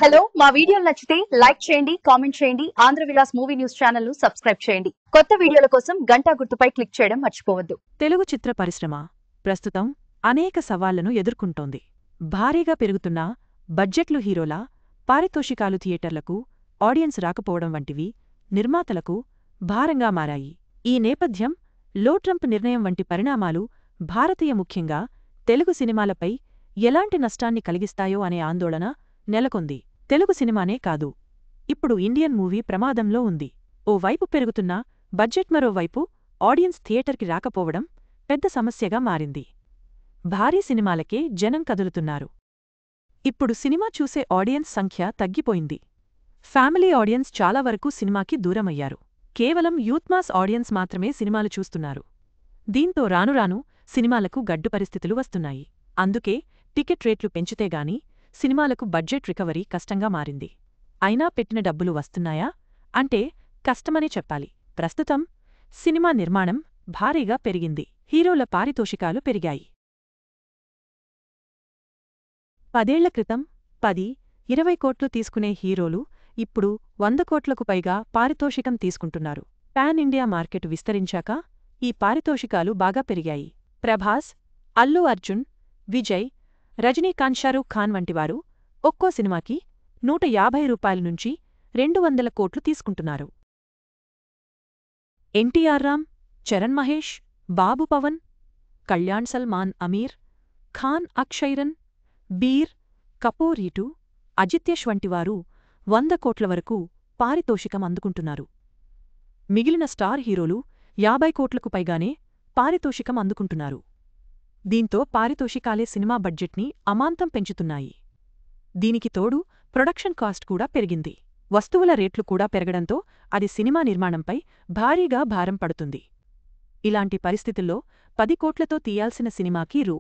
Hello మా వీడియోలు నచ్చితే లైక్ చేయండి, కామెంట్ చేయండి. Andhra Vilas movie news channel ను సబ్స్క్రైబ్ చేయండి. కొత్త వీడియోల కోసం గంట గుర్తుపై క్లిక్ చేయడం మర్చిపోవద్దు. తెలుగు చిత్ర పరిశ్రమ ప్రస్తుతం అనేక సవాళ్లను ఎదుర్కొంటోంది. భారీగా పెరుగుతున్న బడ్జెట్లు, హీరోల పారితోషికాలు, థియేటర్లకు ఆడియన్స్ రాకపోవడం వంటివి నిర్మాతలకు భారంగా మారాయి. ఈ నేపథ్యం ట్రంప్ నిర్ణయం వంటి పరిణామాలు భారతీయ, ముఖ్యంగా తెలుగు సినిమాలపై ఎలాంటి నష్టాన్ని కలిగిస్తాయో అనే ఆందోళన నెలకొంది. తెలుగు సినిమానే కాదు, ఇప్పుడు ఇండియన్ మూవీ ప్రమాదంలో ఉంది. ఓ వైపు పెరుగుతున్న బడ్జెట్, మరోవైపు ఆడియన్స్ థియేటర్కి రాకపోవడం పెద్ద సమస్యగా మారింది. భారీ సినిమాలకే జనం కదులుతున్నారు. ఇప్పుడు సినిమా చూసే ఆడియన్స్ సంఖ్య తగ్గిపోయింది. ఫ్యామిలీ ఆడియన్స్ చాలా వరకు సినిమాకి దూరమయ్యారు. కేవలం యూత్ మాస్ ఆడియన్స్ మాత్రమే సినిమాలు చూస్తున్నారు. దీంతో రానురాను సినిమాలకు గడ్డు పరిస్థితులు వస్తున్నాయి. అందుకే టికెట్ రేట్లు పెంచితేగాని సినిమాలకు బడ్జెట్ రికవరీ కష్టంగా మారింది. అయినా పెట్టిన డబ్బులు వస్తున్నాయా అంటే కష్టమనే చెప్పాలి. ప్రస్తుతం సినిమా నిర్మాణం భారీగా పెరిగింది. హీరోల పారితోషికాలు పెరిగాయి. 10 ఏళ్ల క్రితం 10-20 కోట్లు తీసుకునే హీరోలు ఇప్పుడు 100 కోట్లకు పైగా పారితోషికం తీసుకుంటున్నారు. పాన్ ఇండియా మార్కెట్ విస్తరించాక ఈ పారితోషికాలు బాగా పెరిగాయి. ప్రభాస్, అల్లు అర్జున్, విజయ్, రజనీకాంత్, షారూఖ్ ఖాన్ వంటివారు ఒక్కో సినిమాకి ₹150 నుంచి 200 కోట్లు తీసుకుంటున్నారు. ఎన్టీఆర్, రామ్ చరణ్, మహేష్ బాబు, పవన్ కళ్యాణ్, సల్మాన్, అమీర్ ఖాన్, అక్షయ్రన్, బీర్ కపూర్, ఇటు అజిత్యష్ వంటివారు 100 కోట్ల వరకు పారితోషికం అందుకుంటున్నారు. మిగిలిన స్టార్ హీరోలు 50 కోట్లకు పైగానే పారితోషికం అందుకుంటున్నారు. దీంతో పారితోషికాలే సినిమా బడ్జెట్ని అమాంతం పెంచుతున్నాయి. దీనికి తోడు ప్రొడక్షన్ కాస్ట్ కూడా పెరిగింది. వస్తువుల రేట్లు కూడా పెరగడంతో అది సినిమా నిర్మాణంపై భారీగా భారం పడుతుంది. ఇలాంటి పరిస్థితుల్లో 10 కోట్లతో తీయాల్సిన సినిమాకి రూ.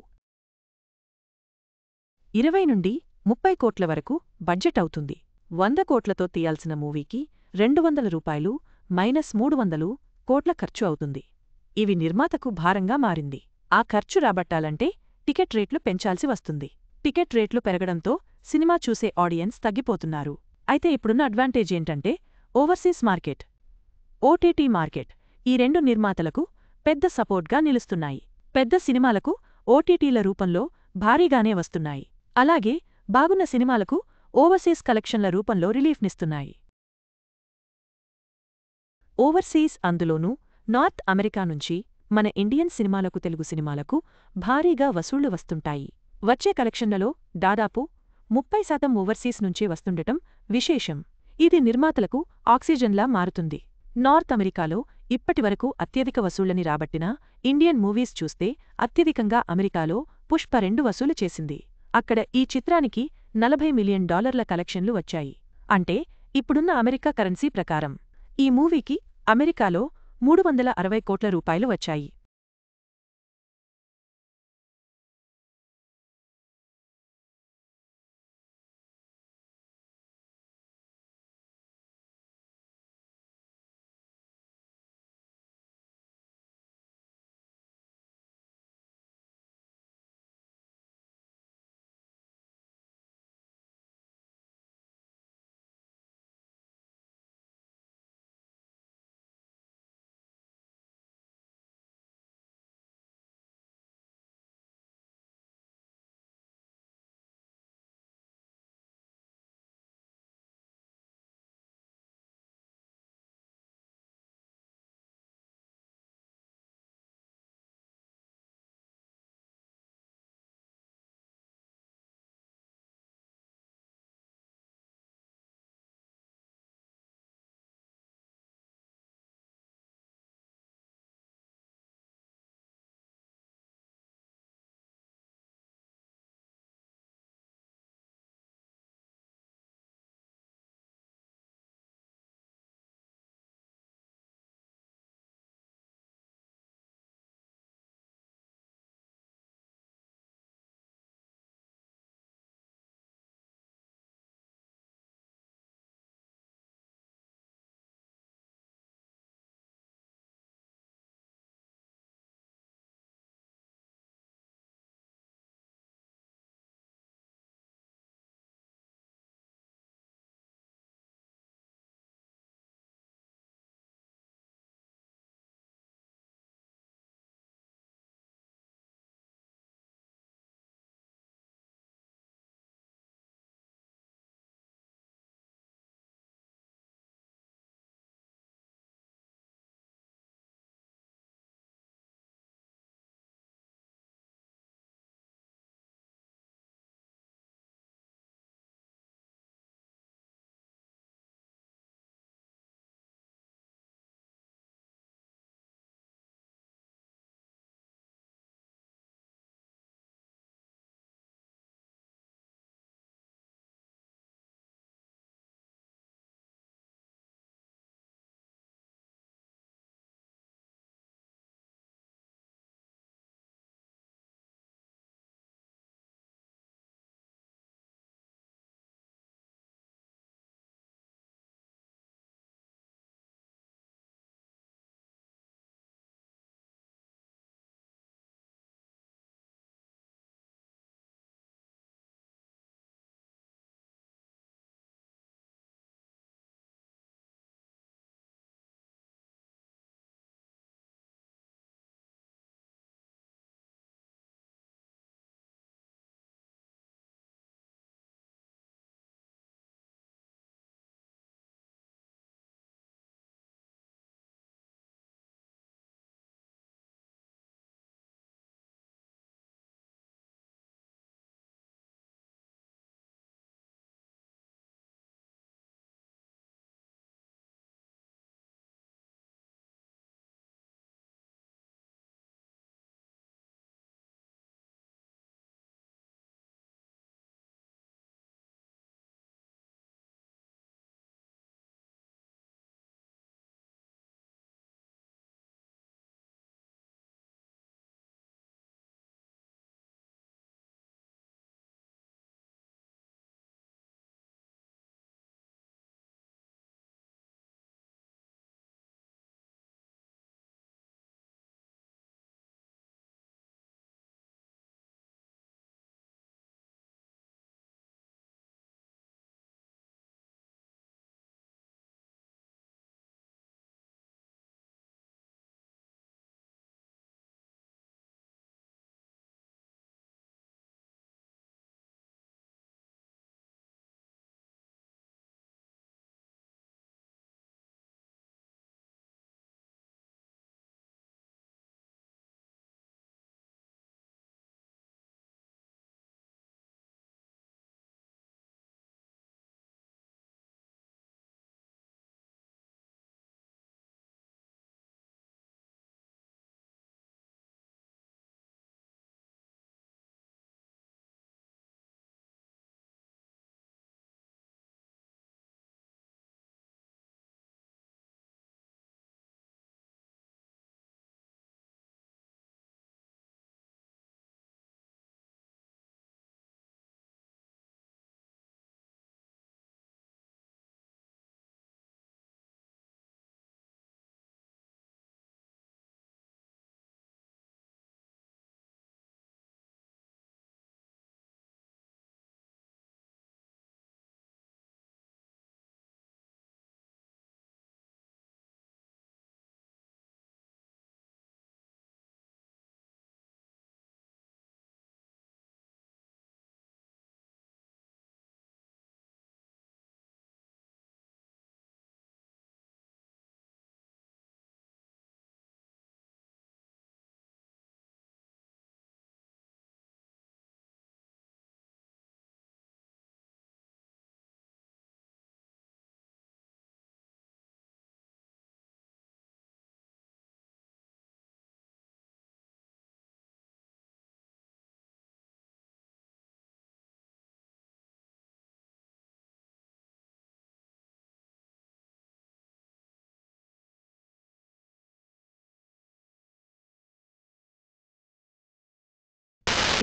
20 నుండి 30 కోట్ల వరకు బడ్జెట్ అవుతుంది. 100 కోట్లతో తీయాల్సిన మూవీకి ₹200 -300 కోట్ల ఖర్చు అవుతుంది. ఇవి నిర్మాతకు భారంగా మారింది. ఆ ఖర్చు రాబట్టాలంటే టికెట్ రేట్లు పెంచాల్సి వస్తుంది. టికెట్ రేట్లు పెరగడంతో సినిమా చూసే ఆడియన్స్ తగ్గిపోతున్నారు. అయితే ఇప్పుడున్న అడ్వాంటేజ్ ఏంటంటే ఓవర్సీస్ మార్కెట్, ఓటీటీ మార్కెట్ ఈ రెండు నిర్మాతలకు పెద్ద సపోర్ట్గా నిలుస్తున్నాయి. పెద్ద సినిమాలకు ఓటీటీల రూపంలో భారీగానే వస్తున్నాయి. అలాగే బాగున్న సినిమాలకు ఓవర్సీస్ కలెక్షన్ల రూపంలో రిలీఫ్నిస్తున్నాయి. ఓవర్సీస్, అందులోనూ నార్త్ అమెరికా నుంచి మన ఇండియన్ సినిమాలకు, తెలుగు సినిమాలకు భారీగా వసూళ్లు వస్తుంటాయి. వచ్చే కలెక్షన్లలో దాదాపు 30% ఓవర్సీస్ నుంచే వస్తుండటం విశేషం. ఇది నిర్మాతలకు ఆక్సిజన్లా మారుతుంది. నార్త్ అమెరికాలో ఇప్పటివరకు అత్యధిక వసూళ్లని రాబట్టిన ఇండియన్ మూవీస్ చూస్తే అత్యధికంగా అమెరికాలో పుష్ప 2 వసూలు చేసింది. అక్కడ ఈ చిత్రానికి $40 మిలియన్ కలెక్షన్లు వచ్చాయి. అంటే ఇప్పుడున్న అమెరికా కరెన్సీ ప్రకారం ఈ మూవీకి అమెరికాలో ₹360 కోట్ల వచ్చాయి.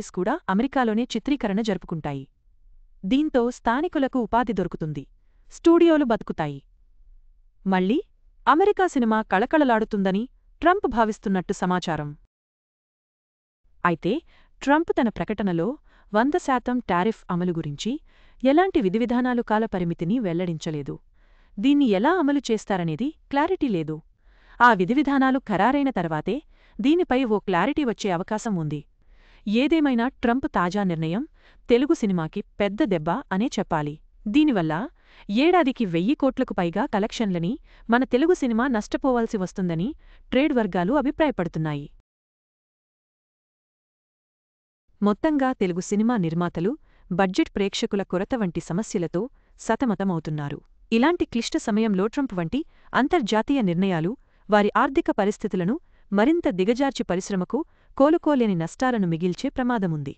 మూవీస్ కూడా అమెరికాలోనే చిత్రీకరణ జరుపుకుంటాయి. దీంతో స్థానికులకు ఉపాధి దొరుకుతుంది, స్టూడియోలు బతుకుతాయి. మళ్ళీ అమెరికా సినిమా కళకళలాడుతుందని ట్రంప్ భావిస్తున్నట్టు సమాచారం. అయితే ట్రంప్ తన ప్రకటనలో 100% టారిఫ్ అమలు గురించి ఎలాంటి విధివిధానాలు కాలపరిమితిని వెల్లడించలేదు. దీన్ని ఎలా అమలు చేస్తారనేది క్లారిటీ లేదు. ఆ విధివిధానాలు ఖరారైన తర్వాతే దీనిపై ఓ క్లారిటీ వచ్చే అవకాశం ఉంది. ఏదేమైనా ట్రంప్ తాజా నిర్ణయం తెలుగు సినిమాకి పెద్ద దెబ్బ అనే చెప్పాలి. దీనివల్ల ఏడాదికి 1000 కోట్లకు పైగా కలెక్షన్లని మన తెలుగు సినిమా నష్టపోవాల్సి వస్తుందని ట్రేడ్ వర్గాలు అభిప్రాయపడుతున్నాయి. మొత్తంగా తెలుగు సినిమా నిర్మాతలు బడ్జెట్, ప్రేక్షకుల కొరత వంటి సమస్యలతో సతమతమవుతున్నారు. ఇలాంటి క్లిష్ట సమయంలో ట్రంప్ వంటి అంతర్జాతీయ నిర్ణయాలు వారి ఆర్థిక పరిస్థితులను మరింత దిగజార్చి పరిశ్రమకు కోలుకోలేని నష్టాలను మిగిల్చే ప్రమాదముంది.